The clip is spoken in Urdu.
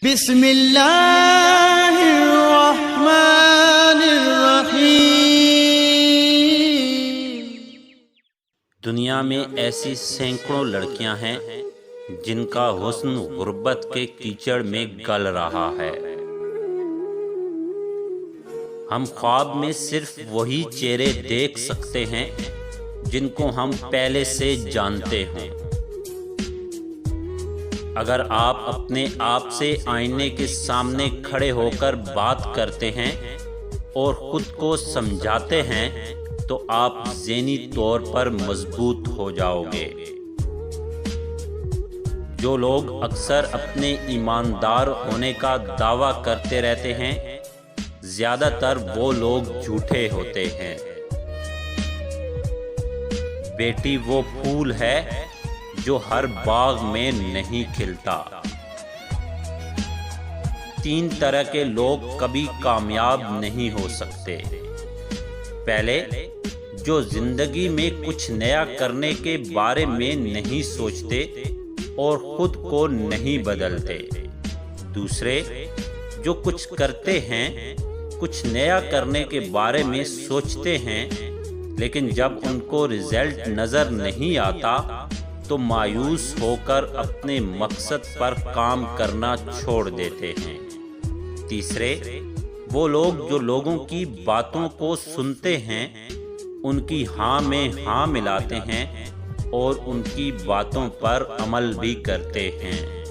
بسم اللہ الرحمن الرحیم۔ دنیا میں ایسی سینکڑوں لڑکیاں ہیں جن کا حسن غربت کے کیچڑ میں گل رہا ہے۔ ہم خواب میں صرف وہی چہرے دیکھ سکتے ہیں جن کو ہم پہلے سے جانتے ہوں۔ اگر آپ اپنے آپ سے آئینے کے سامنے کھڑے ہو کر بات کرتے ہیں اور خود کو سمجھاتے ہیں تو آپ ذہنی طور پر مضبوط ہو جاؤ گے۔ جو لوگ اکثر اپنے ایماندار ہونے کا دعویٰ کرتے رہتے ہیں، زیادہ تر وہ لوگ جھوٹے ہوتے ہیں۔ بیٹی وہ پھول ہے جو ہر باغ میں نہیں کھلتا۔ 3 طرح کے لوگ کبھی کامیاب نہیں ہو سکتے۔ پہلے، جو زندگی میں کچھ نیا کرنے کے بارے میں نہیں سوچتے اور خود کو نہیں بدلتے۔ دوسرے، جو کچھ کرتے ہیں، کچھ نیا کرنے کے بارے میں سوچتے ہیں، لیکن جب ان کو رزلٹ نظر نہیں آتا تو مایوس ہو کر اپنے مقصد پر کام کرنا چھوڑ دیتے ہیں۔ تیسرے، وہ لوگ جو لوگوں کی باتوں کو سنتے ہیں، ان کی ہاں میں ہاں ملاتے ہیں اور ان کی باتوں پر عمل بھی کرتے ہیں۔